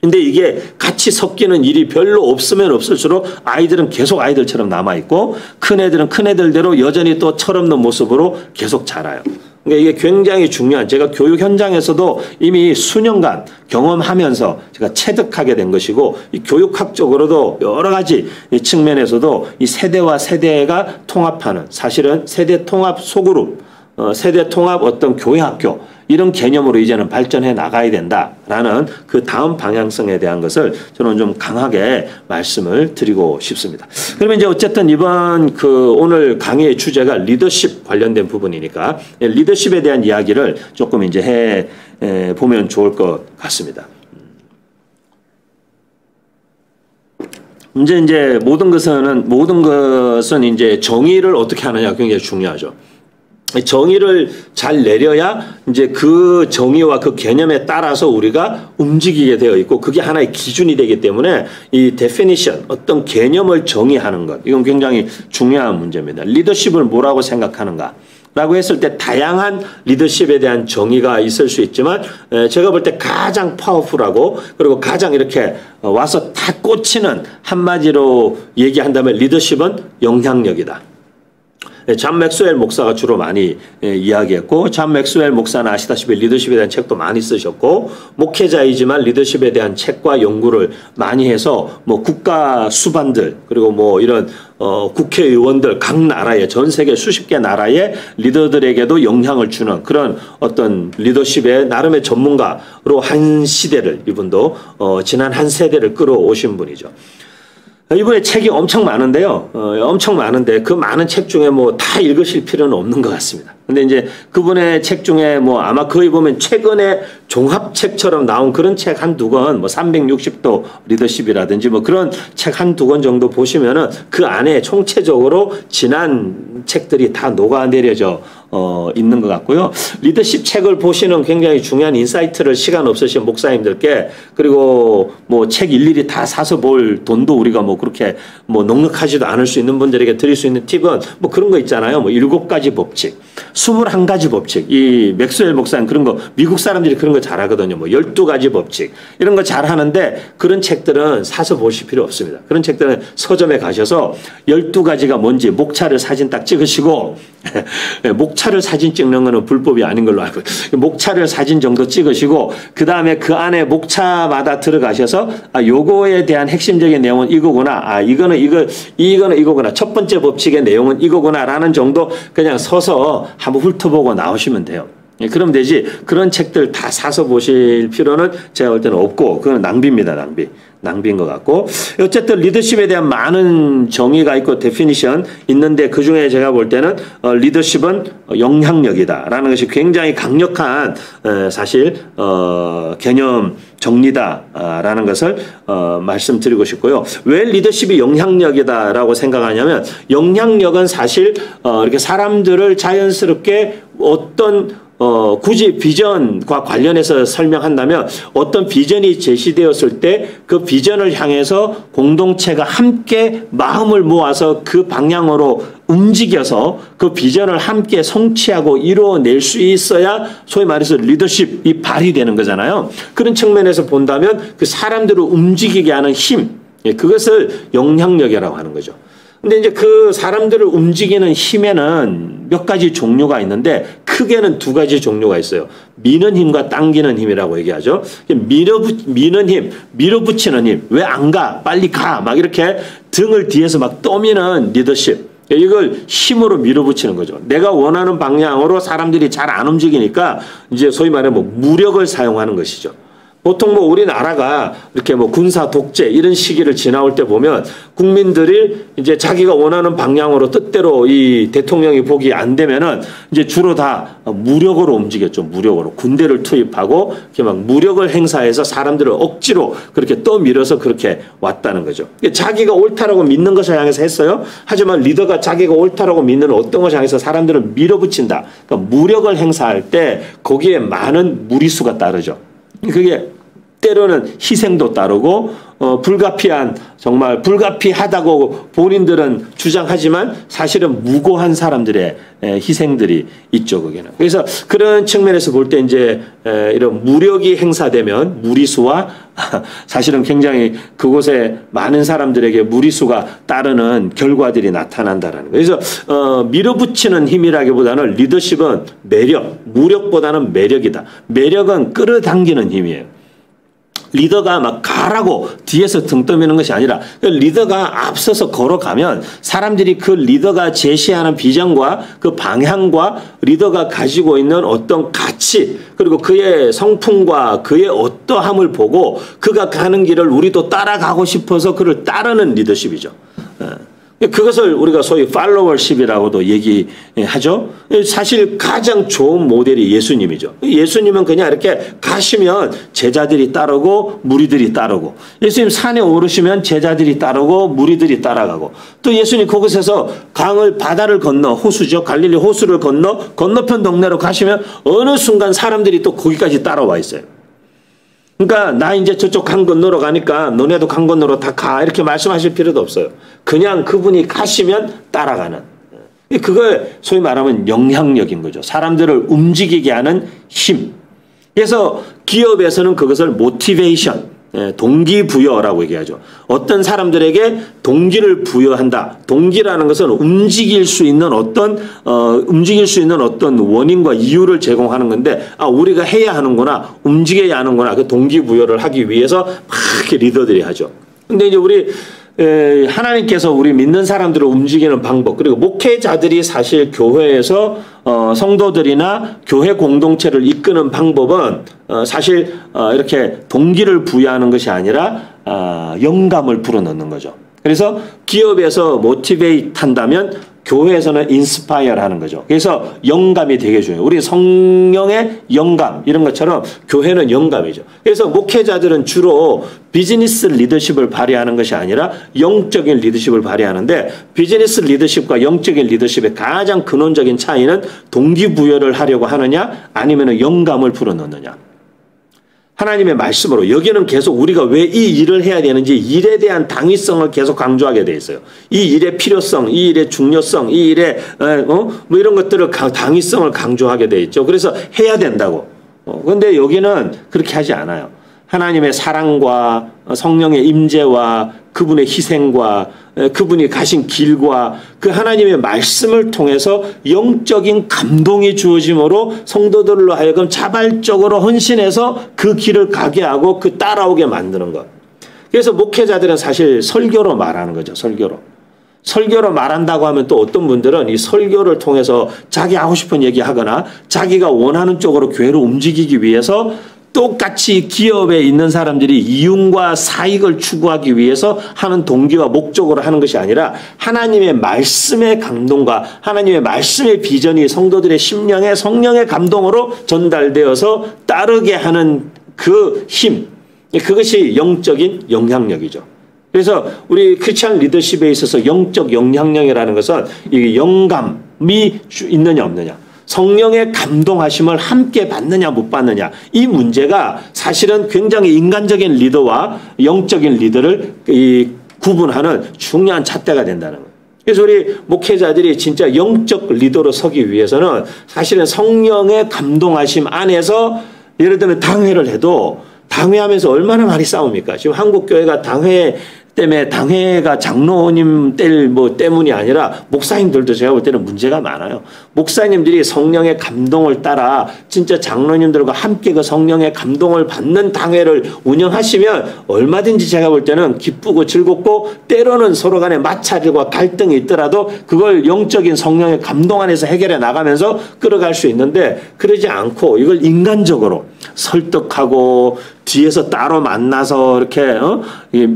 근데 이게 같이 섞이는 일이 별로 없으면 없을수록 아이들은 계속 아이들처럼 남아있고 큰 애들은 큰 애들대로 여전히 또 철없는 모습으로 계속 자라요. 그러니까 이게 굉장히 중요한 제가 교육 현장에서도 이미 수년간 경험하면서 제가 체득하게 된 것이고 이 교육학적으로도 여러 가지 측면에서도 이 세대와 세대가 통합하는 사실은 세대 통합 소그룹 세대 통합 어떤 교회 학교 이런 개념으로 이제는 발전해 나가야 된다라는 그 다음 방향성에 대한 것을 저는 좀 강하게 말씀을 드리고 싶습니다. 그러면 이제 어쨌든 이번 오늘 강의의 주제가 리더십 관련된 부분이니까 리더십에 대한 이야기를 조금 이제 해 보면 좋을 것 같습니다. 이제 모든 것은 이제 정의를 어떻게 하느냐 굉장히 중요하죠. 정의를 잘 내려야 이제 그 정의와 그 개념에 따라서 우리가 움직이게 되어 있고 그게 하나의 기준이 되기 때문에 이 definition 어떤 개념을 정의하는 것 이건 굉장히 중요한 문제입니다. 리더십을 뭐라고 생각하는가? 라고 했을 때 다양한 리더십에 대한 정의가 있을 수 있지만 제가 볼 때 가장 파워풀하고 그리고 가장 이렇게 와서 다 꽂히는 한마디로 얘기한다면 리더십은 영향력이다. 존 맥스웰 목사가 주로 많이 이야기했고 존 맥스웰 목사는 아시다시피 리더십에 대한 책도 많이 쓰셨고 목회자이지만 리더십에 대한 책과 연구를 많이 해서 국가 수반들 그리고 이런 국회의원들 각 나라의 전 세계 수십 개 나라의 리더들에게도 영향을 주는 그런 어떤 리더십의 나름의 전문가로 한 시대를 이분도 지난 한 세대를 끌어오신 분이죠. 이분의 책이 엄청 많은데요. 엄청 많은데 그 많은 책 중에 다 읽으실 필요는 없는 것 같습니다. 근데 이제 그분의 책 중에 아마 거의 보면 최근에 종합책처럼 나온 그런 책 한두 권, 360도 리더십이라든지 그런 책 한두 권 정도 보시면은 그 안에 총체적으로 지난 책들이 다 녹아내려져 있는 것 같고요. 리더십 책을 보시는 굉장히 중요한 인사이트를 시간 없으신 목사님들께 그리고 책 일일이 다 사서 볼 돈도 우리가 그렇게 넉넉하지도 않을 수 있는 분들에게 드릴 수 있는 팁은 그런 거 있잖아요. 7가지 법칙, 21가지 법칙. 이 맥스웰 목사님 그런 거 미국 사람들이 그런 거 잘하거든요. 12가지 법칙 이런 거 잘하는데 그런 책들은 사서 보실 필요 없습니다. 그런 책들은 서점에 가셔서 12가지가 뭔지 목차를 사진 딱 찍으시고 목차를 사진 찍는 거는 불법이 아닌 걸로 알고 목차를 사진 정도 찍으시고 그 다음에 그 안에 목차마다 들어가셔서 요거에 대한 핵심적인 내용은 이거구나. 이거는 이거구나. 첫 번째 법칙의 내용은 이거구나 라는 정도 그냥 서서 한번 훑어보고 나오시면 돼요. 그럼 되지. 그런 책들 다 사서 보실 필요는 제가 볼 때는 없고, 그건 낭비입니다, 낭비. 낭비인 것 같고. 어쨌든 리더십에 대한 많은 정의가 있고 데피니션 있는데 그중에 제가 볼 때는 리더십은 영향력이다라는 것이 굉장히 강력한 사실 개념 정리다라는 것을 말씀드리고 싶고요. 왜 리더십이 영향력이다라고 생각하냐면 영향력은 사실 이렇게 사람들을 자연스럽게 어떤 굳이 비전과 관련해서 설명한다면 어떤 비전이 제시되었을 때 그 비전을 향해서 공동체가 함께 마음을 모아서 그 방향으로 움직여서 그 비전을 함께 성취하고 이루어낼 수 있어야 소위 말해서 리더십이 발휘되는 거잖아요. 그런 측면에서 본다면 그 사람들을 움직이게 하는 힘, 그것을 영향력이라고 하는 거죠. 근데 이제 그 사람들을 움직이는 힘에는 몇 가지 종류가 있는데 크게는 두 가지 종류가 있어요. 미는 힘과 당기는 힘이라고 얘기하죠. 미는 힘, 밀어붙이는 힘. 왜 안 가? 빨리 가. 막 이렇게 등을 뒤에서 막 떠미는 리더십. 이걸 힘으로 밀어붙이는 거죠. 내가 원하는 방향으로 사람들이 잘 안 움직이니까 이제 소위 말해 뭐 무력을 사용하는 것이죠. 보통 뭐 우리나라가 이렇게 뭐 군사 독재 이런 시기를 지나올 때 보면 국민들이 이제 자기가 원하는 방향으로 뜻대로 이 대통령이 보기 안 되면은 이제 주로 다 무력으로 움직였죠. 무력으로. 군대를 투입하고 이렇게 막 무력을 행사해서 사람들을 억지로 그렇게 떠밀어서 그렇게 왔다는 거죠. 자기가 옳다라고 믿는 것을 향해서 했어요. 하지만 리더가 자기가 옳다라고 믿는 어떤 것을 향해서 사람들을 밀어붙인다. 그러니까 무력을 행사할 때 거기에 많은 무리수가 따르죠. 그게 때로는 희생도 따르고 불가피한 정말 불가피하다고 본인들은 주장하지만 사실은 무고한 사람들의 희생들이 있죠. 거기는. 그래서 그런 측면에서 볼 때 이제 이런 무력이 행사되면 무리수와 사실은 굉장히 그곳에 많은 사람들에게 무리수가 따르는 결과들이 나타난다라는 거예요. 그래서 밀어붙이는 힘이라기보다는 리더십은 매력, 무력보다는 매력이다. 매력은 끌어당기는 힘이에요. 리더가 막 가라고 뒤에서 등 떠미는 것이 아니라 리더가 앞서서 걸어가면 사람들이 그 리더가 제시하는 비전과 그 방향과 리더가 가지고 있는 어떤 가치 그리고 그의 성품과 그의 어떠함을 보고 그가 가는 길을 우리도 따라가고 싶어서 그를 따르는 리더십이죠. 그것을 우리가 소위 팔로워십이라고도 얘기하죠. 사실 가장 좋은 모델이 예수님이죠. 예수님은 그냥 이렇게 가시면 제자들이 따르고 무리들이 따르고 예수님 산에 오르시면 제자들이 따르고 무리들이 따라가고 또 예수님 그곳에서 강을 바다를 건너 호수죠. 갈릴리 호수를 건너 건너편 동네로 가시면 어느 순간 사람들이 또 거기까지 따라와 있어요. 그러니까 나 이제 저쪽 강 건너러 가니까 너네도 강 건너러 다 가 이렇게 말씀하실 필요도 없어요. 그냥 그분이 가시면 따라가는. 그걸 소위 말하면 영향력인 거죠. 사람들을 움직이게 하는 힘. 그래서 기업에서는 그것을 모티베이션, 동기부여라고 얘기하죠. 어떤 사람들에게 동기를 부여한다. 동기라는 것은 움직일 수 있는 어떤 원인과 이유를 제공하는 건데, 아, 우리가 해야 하는구나, 움직여야 하는구나, 그 동기부여를 하기 위해서 막 이렇게 리더들이 하죠. 근데 이제 우리 하나님께서 우리 믿는 사람들을 움직이는 방법 그리고 목회자들이 사실 교회에서 성도들이나 교회 공동체를 이끄는 방법은 사실 이렇게 동기를 부여하는 것이 아니라 영감을 불어넣는 거죠. 그래서 기업에서 모티베이트 한다면 교회에서는 인스파이어 하는 거죠. 그래서 영감이 되게 중요해요. 우리 성령의 영감 이런 것처럼 교회는 영감이죠. 그래서 목회자들은 주로 비즈니스 리더십을 발휘하는 것이 아니라 영적인 리더십을 발휘하는데 비즈니스 리더십과 영적인 리더십의 가장 근원적인 차이는 동기부여를 하려고 하느냐 아니면 영감을 불어넣느냐. 하나님의 말씀으로 여기는 계속 우리가 왜 이 일을 해야 되는지 일에 대한 당위성을 계속 강조하게 돼 있어요. 이 일의 필요성, 이 일의 중요성, 이 일의 뭐 이런 것들을 당위성을 강조하게 돼 있죠. 그래서 해야 된다고. 그런데 여기는 그렇게 하지 않아요. 하나님의 사랑과 성령의 임재와 그분의 희생과 그분이 가신 길과 그 하나님의 말씀을 통해서 영적인 감동이 주어짐으로 성도들로 하여금 자발적으로 헌신해서 그 길을 가게 하고 그 따라오게 만드는 것. 그래서 목회자들은 사실 설교로 말하는 거죠. 설교로. 설교로 말한다고 하면 또 어떤 분들은 이 설교를 통해서 자기 하고 싶은 얘기 하거나 자기가 원하는 쪽으로 교회를 움직이기 위해서 똑같이 기업에 있는 사람들이 이윤과 사익을 추구하기 위해서 하는 동기와 목적으로 하는 것이 아니라 하나님의 말씀의 감동과 하나님의 말씀의 비전이 성도들의 심령에 성령의 감동으로 전달되어서 따르게 하는 그 힘, 그것이 영적인 영향력이죠. 그래서 우리 크리스찬 리더십에 있어서 영적 영향력이라는 것은 이 영감이 있느냐 없느냐, 성령의 감동하심을 함께 받느냐 못 받느냐, 이 문제가 사실은 굉장히 인간적인 리더와 영적인 리더를 구분하는 중요한 잣대가 된다는 거예요. 그래서 우리 목회자들이 진짜 영적 리더로 서기 위해서는 사실은 성령의 감동하심 안에서, 예를 들면 당회를 해도 당회하면서 얼마나 많이 싸웁니까? 지금 한국교회가 당회 때문에, 당회가 장로님 때문이 아니라 목사님들도 제가 볼 때는 문제가 많아요. 목사님들이 성령의 감동을 따라 진짜 장로님들과 함께 그 성령의 감동을 받는 당회를 운영하시면 얼마든지 제가 볼 때는 기쁘고 즐겁고, 때로는 서로 간에 마찰과 갈등이 있더라도 그걸 영적인 성령의 감동 안에서 해결해 나가면서 끌어갈 수 있는데, 그러지 않고 이걸 인간적으로 설득하고 뒤에서 따로 만나서 이렇게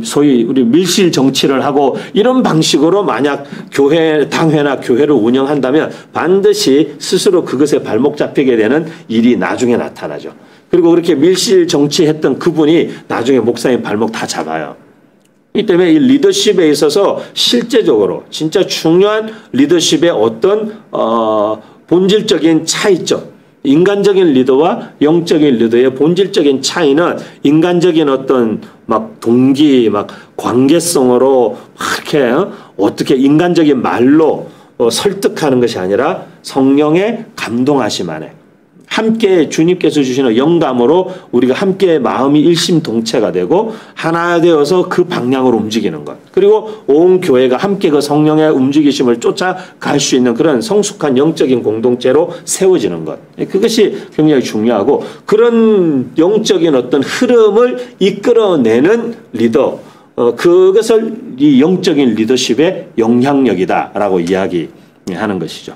소위 우리 밀실 정치를 하고 이런 방식으로 만약 교회, 당회나 교회를 운영한다면 반드시 스스로 그것에 발목 잡히게 되는 일이 나중에 나타나죠. 그리고 그렇게 밀실 정치했던 그분이 나중에 목사님 발목 다 잡아요. 이 때문에 이 리더십에 있어서 실제적으로 진짜 중요한 리더십의 어떤 본질적인 차이점, 인간적인 리더와 영적인 리더의 본질적인 차이는 인간적인 어떤 막 동기, 막 관계성으로 막 이렇게 어떻게 인간적인 말로 설득하는 것이 아니라 성령의 감동하심 안에 함께 주님께서 주시는 영감으로 우리가 함께 마음이 일심동체가 되고 하나 되어서 그 방향으로 움직이는 것, 그리고 온 교회가 함께 그 성령의 움직이심을 쫓아갈 수 있는 그런 성숙한 영적인 공동체로 세워지는 것, 그것이 굉장히 중요하고, 그런 영적인 어떤 흐름을 이끌어내는 리더, 그것을 이 영적인 리더십의 영향력이다라고 이야기하는 것이죠.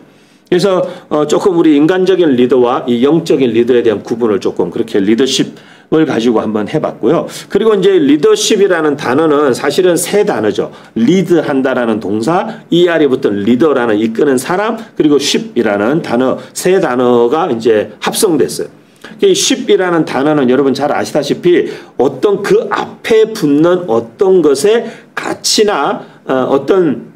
그래서 조금 우리 인간적인 리더와 이 영적인 리더에 대한 구분을 조금 그렇게 리더십을 가지고 한번 해봤고요. 그리고 이제 리더십이라는 단어는 사실은 세 단어죠. 리드한다라는 동사, 이 아래 붙은 리더라는 이끄는 사람, 그리고 쉽이라는 단어, 세 단어가 이제 합성됐어요. 이 쉽이라는 단어는 여러분 잘 아시다시피 어떤 그 앞에 붙는 어떤 것의 가치나 어떤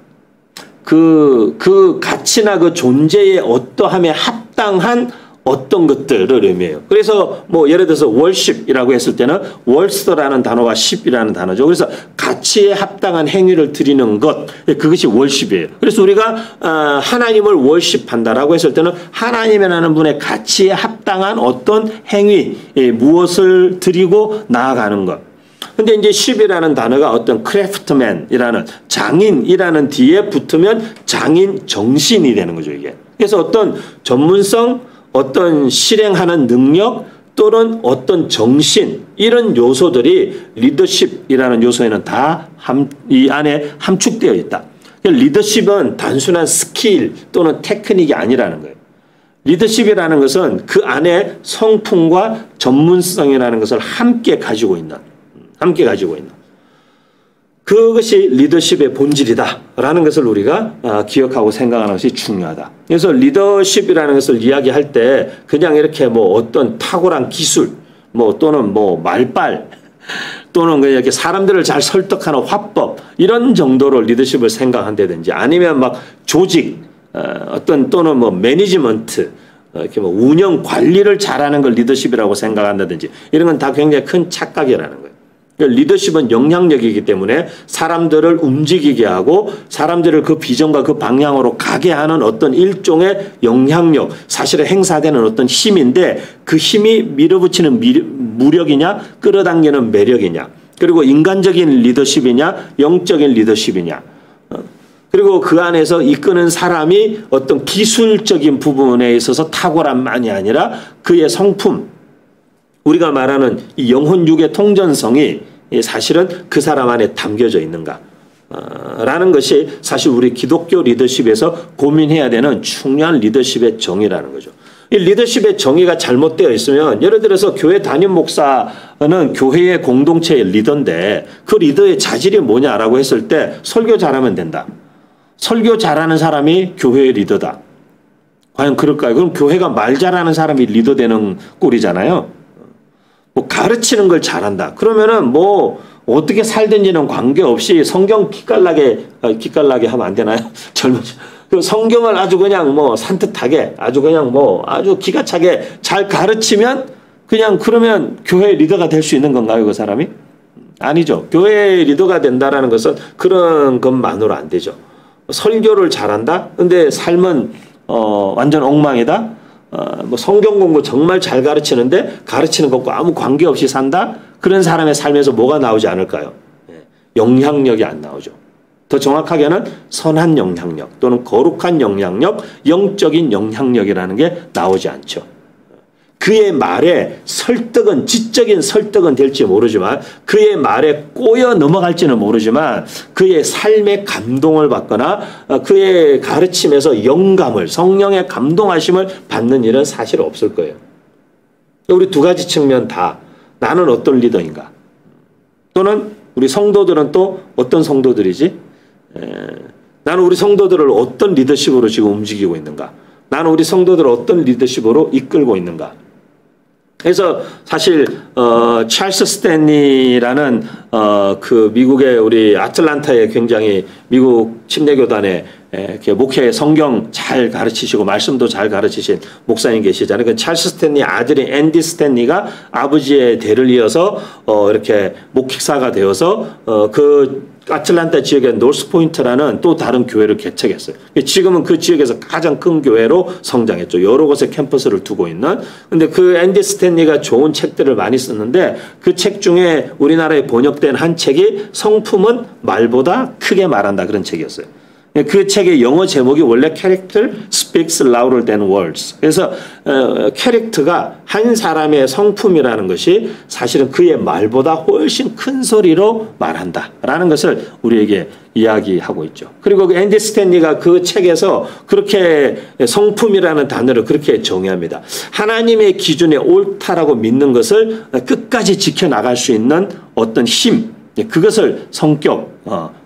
그 가치나 그 존재의 어떠함에 합당한 어떤 것들을 의미해요. 그래서 뭐 예를 들어서 월십이라고 했을 때는 월스터라는 단어와 십이라는 단어죠. 그래서 가치에 합당한 행위를 드리는 것, 그것이 월십이에요. 그래서 우리가 하나님을 월십한다라고 했을 때는 하나님이라는 분의 가치에 합당한 어떤 행위, 무엇을 드리고 나아가는 것. 근데 이제 십이라는 단어가 어떤 크래프트맨이라는 장인이라는 뒤에 붙으면 장인 정신이 되는 거죠, 이게. 그래서 어떤 전문성, 어떤 실행하는 능력 또는 어떤 정신, 이런 요소들이 리더십이라는 요소에는 다 이 안에 함축되어 있다. 리더십은 단순한 스킬 또는 테크닉이 아니라는 거예요. 리더십이라는 것은 그 안에 성품과 전문성이라는 것을 함께 가지고 있는 그것이 리더십의 본질이다라는 것을 우리가 기억하고 생각하는 것이 중요하다. 그래서 리더십이라는 것을 이야기할 때 그냥 이렇게 뭐 어떤 탁월한 기술, 뭐 또는 뭐 말빨, 또는 그냥 이렇게 사람들을 잘 설득하는 화법, 이런 정도로 리더십을 생각한다든지, 아니면 막 조직, 어떤 또는 뭐 매니지먼트, 이렇게 뭐 운영 관리를 잘하는 걸 리더십이라고 생각한다든지, 이런 건 다 굉장히 큰 착각이라는 거예요. 리더십은 영향력이기 때문에 사람들을 움직이게 하고 사람들을 그 비전과 그 방향으로 가게 하는 어떤 일종의 영향력, 사실은 행사되는 어떤 힘인데, 그 힘이 밀어붙이는 무력이냐 끌어당기는 매력이냐, 그리고 인간적인 리더십이냐 영적인 리더십이냐, 그리고 그 안에서 이끄는 사람이 어떤 기술적인 부분에 있어서 탁월함만이 아니라 그의 성품, 우리가 말하는 이 영혼 육의 통전성이 사실은 그 사람 안에 담겨져 있는가, 라는 것이 사실 우리 기독교 리더십에서 고민해야 되는 중요한 리더십의 정의라는 거죠. 이 리더십의 정의가 잘못되어 있으면 예를 들어서 교회 담임 목사는 교회의 공동체의 리더인데 그 리더의 자질이 뭐냐라고 했을 때 설교 잘하면 된다. 설교 잘하는 사람이 교회의 리더다. 과연 그럴까요? 그럼 교회가 말 잘하는 사람이 리더 되는 꼴이잖아요. 뭐 가르치는 걸 잘한다. 그러면은 뭐 어떻게 살든지는 관계없이 성경 기깔나게 하면 안 되나요? 젊으시 그 성경을 아주 그냥 뭐 산뜻하게 아주 그냥 뭐 아주 기가 차게 잘 가르치면 그냥 그러면 교회 리더가 될 수 있는 건가요, 그 사람이? 아니죠. 교회 리더가 된다라는 것은 그런 것만으로 안 되죠. 설교를 잘한다? 근데 삶은 완전 엉망이다? 뭐 성경 공부 정말 잘 가르치는데 가르치는 것과 아무 관계없이 산다? 그런 사람의 삶에서 뭐가 나오지 않을까요? 영향력이 안 나오죠. 더 정확하게는 선한 영향력 또는 거룩한 영향력, 영적인 영향력이라는 게 나오지 않죠. 그의 말에 설득은 지적인 설득은 될지 모르지만 그의 말에 꼬여 넘어갈지는 모르지만 그의 삶에 감동을 받거나 그의 가르침에서 영감을 성령의 감동하심을 받는 일은 사실 없을 거예요. 우리 두 가지 측면 다 나는 어떤 리더인가 또는 우리 성도들은 또 어떤 성도들이지? 나는 우리 성도들을 어떤 리더십으로 지금 움직이고 있는가? 나는 우리 성도들을 어떤 리더십으로 이끌고 있는가? 그래서 사실 찰스 스탠리라는 그 미국의 우리 아틀란타의 굉장히 미국 침례교단의 목회 성경 잘 가르치시고 말씀도 잘 가르치신 목사님 계시잖아요. 그 찰스 스탠리 아들인 앤디 스탠리가 아버지의 대를 이어서 이렇게 목회사가 되어서 그 아틀란타 지역의 노스포인트라는 또 다른 교회를 개척했어요. 지금은 그 지역에서 가장 큰 교회로 성장했죠. 여러 곳에 캠퍼스를 두고 있는. 근데 그 앤디 스탠리가 좋은 책들을 많이 썼는데 그 책 중에 우리나라에 번역된 한 책이 성품은 말보다 크게 말한다 그런 책이었어요. 그 책의 영어 제목이 원래 Character Speaks Louder Than Words. 그래서 캐릭터가 한 사람의 성품이라는 것이 사실은 그의 말보다 훨씬 큰 소리로 말한다라는 것을 우리에게 이야기하고 있죠. 그리고 그 앤디 스탠리가 그 책에서 그렇게 성품이라는 단어를 그렇게 정의합니다. 하나님의 기준에 옳다라고 믿는 것을 끝까지 지켜나갈 수 있는 어떤 힘, 그것을 성격,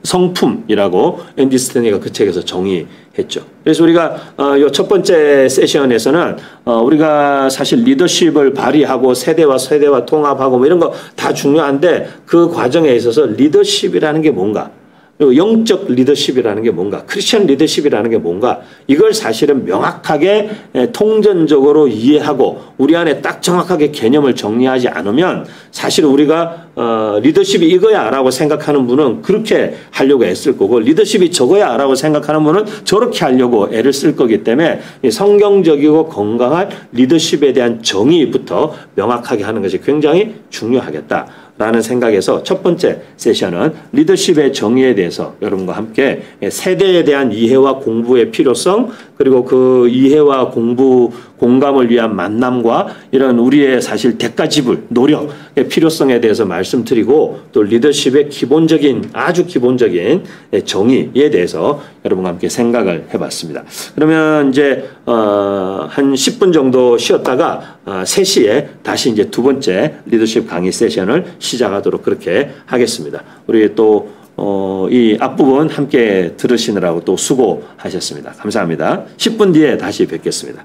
성품이라고 앤디 스탠리가 그 책에서 정의했죠. 그래서 우리가 요 첫 번째 세션에서는 우리가 사실 리더십을 발휘하고 세대와 통합하고 뭐 이런 거 다 중요한데 그 과정에 있어서 리더십이라는 게 뭔가, 그리고 영적 리더십이라는 게 뭔가, 크리스천 리더십이라는 게 뭔가, 이걸 사실은 명확하게 통전적으로 이해하고 우리 안에 딱 정확하게 개념을 정리하지 않으면 사실 우리가 리더십이 이거야 라고 생각하는 분은 그렇게 하려고 애쓸 거고 리더십이 저거야 라고 생각하는 분은 저렇게 하려고 애를 쓸 거기 때문에 성경적이고 건강한 리더십에 대한 정의부터 명확하게 하는 것이 굉장히 중요하겠다 라는 생각에서 첫 번째 세션은 리더십의 정의에 대해서 여러분과 함께 세대에 대한 이해와 공부의 필요성, 그리고 그 이해와 공감을 위한 만남과 이런 우리의 사실 대가지불, 노력의 필요성에 대해서 말씀드리고 또 리더십의 기본적인, 아주 기본적인 정의에 대해서 여러분과 함께 생각을 해봤습니다. 그러면 이제 한 10분 정도 쉬었다가 3시에 다시 이제 두 번째 리더십 강의 세션을 시작하도록 그렇게 하겠습니다. 우리 또 이 앞부분 함께 들으시느라고 또 수고하셨습니다. 감사합니다. 10분 뒤에 다시 뵙겠습니다.